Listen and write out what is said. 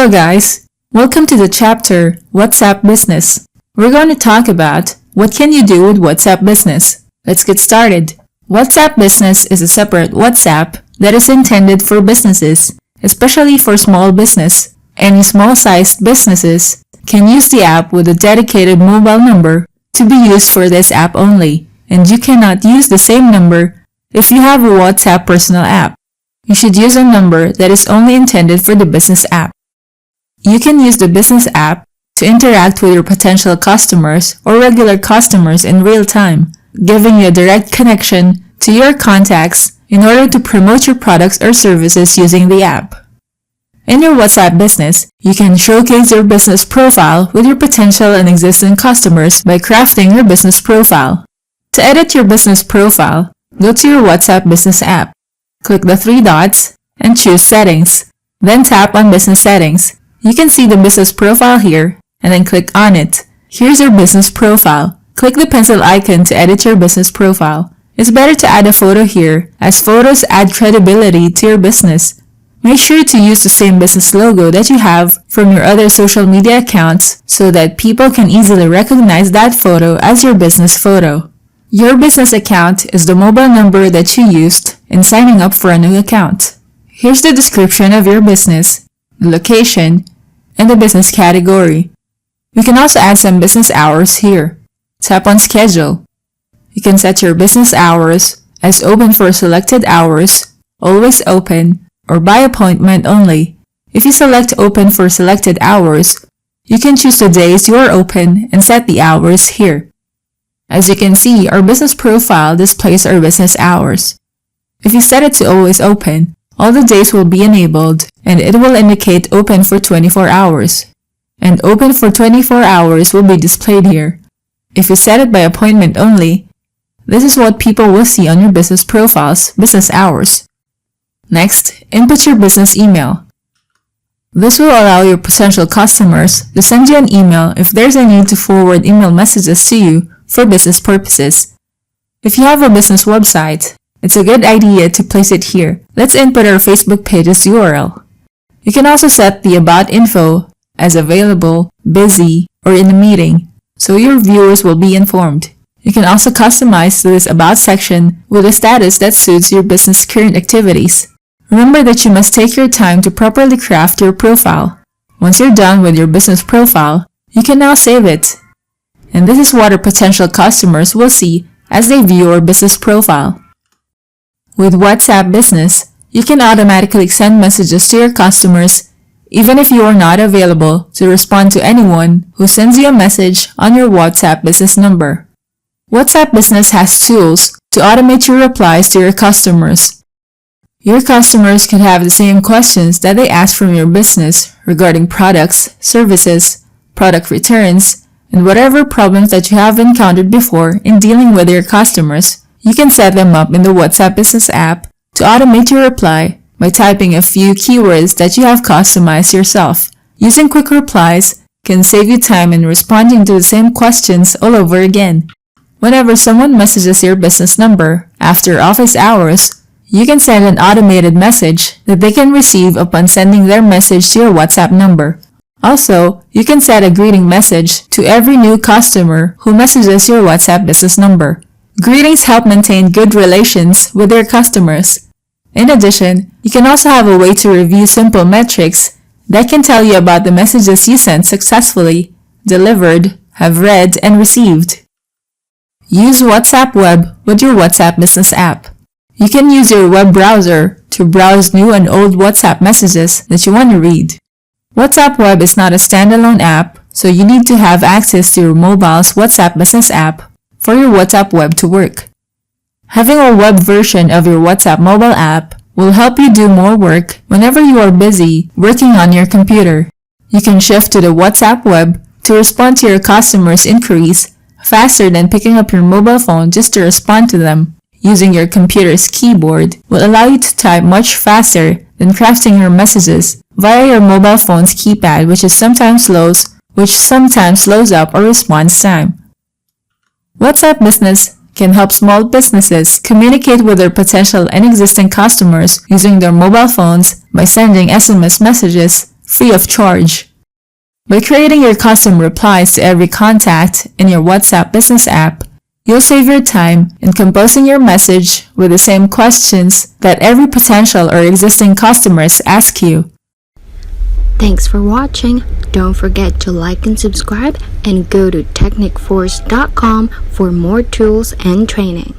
Hello guys, welcome to the chapter WhatsApp Business. We're going to talk about what can you do with WhatsApp Business. Let's get started. WhatsApp Business is a separate WhatsApp that is intended for businesses, especially for small business. Any small-sized businesses can use the app with a dedicated mobile number to be used for this app only, and you cannot use the same number if you have a WhatsApp personal app. You should use a number that is only intended for the business app. You can use the business app to interact with your potential customers or regular customers in real time, giving you a direct connection to your contacts in order to promote your products or services using the app. In your WhatsApp Business, you can showcase your business profile with your potential and existing customers by crafting your business profile. To edit your business profile, go to your WhatsApp Business app. Click the three dots and choose Settings. Then tap on Business Settings. You can see the business profile here and then click on it. Here's your business profile. Click the pencil icon to edit your business profile. It's better to add a photo here as photos add credibility to your business. Make sure to use the same business logo that you have from your other social media accounts so that people can easily recognize that photo as your business photo. Your business account is the mobile number that you used in signing up for a new account. Here's the description of your business, the location, and the business category. We can also add some business hours here. Tap on Schedule. You can set your business hours as open for selected hours, always open, or by appointment only. If you select open for selected hours, you can choose the days you are open and set the hours here. As you can see, our business profile displays our business hours. If you set it to always open, all the days will be enabled and it will indicate open for 24 hours. And open for 24 hours will be displayed here. If you set it by appointment only, this is what people will see on your business profile's business hours. Next, input your business email. This will allow your potential customers to send you an email if there's a need to forward email messages to you for business purposes. If you have a business website, it's a good idea to place it here. Let's input our Facebook page's URL. You can also set the About info as available, busy, or in a meeting, so your viewers will be informed. You can also customize this About section with a status that suits your business' current activities. Remember that you must take your time to properly craft your profile. Once you're done with your business profile, you can now save it. And this is what our potential customers will see as they view our business profile. With WhatsApp Business, you can automatically send messages to your customers even if you are not available to respond to anyone who sends you a message on your WhatsApp Business number. WhatsApp Business has tools to automate your replies to your customers. Your customers could have the same questions that they ask from your business regarding products, services, product returns, and whatever problems that you have encountered before in dealing with your customers. You can set them up in the WhatsApp Business app to automate your reply by typing a few keywords that you have customized yourself. Using quick replies can save you time in responding to the same questions all over again. Whenever someone messages your business number after office hours, you can send an automated message that they can receive upon sending their message to your WhatsApp number. Also, you can set a greeting message to every new customer who messages your WhatsApp Business number. Greetings help maintain good relations with your customers. In addition, you can also have a way to review simple metrics that can tell you about the messages you sent successfully, delivered, have read, and received. Use WhatsApp Web with your WhatsApp Business app. You can use your web browser to browse new and old WhatsApp messages that you want to read. WhatsApp Web is not a standalone app, so you need to have access to your mobile's WhatsApp Business app for your WhatsApp Web to work. Having a web version of your WhatsApp mobile app will help you do more work whenever you are busy working on your computer. You can shift to the WhatsApp Web to respond to your customers' inquiries faster than picking up your mobile phone just to respond to them. Using your computer's keyboard will allow you to type much faster than crafting your messages via your mobile phone's keypad, which sometimes slows up our response time. WhatsApp Business can help small businesses communicate with their potential and existing customers using their mobile phones by sending SMS messages free of charge. By creating your custom replies to every contact in your WhatsApp Business app, you'll save your time in composing your message with the same questions that every potential or existing customers ask you. Thanks for watching. Don't forget to like and subscribe and go to technicforce.com for more tools and training.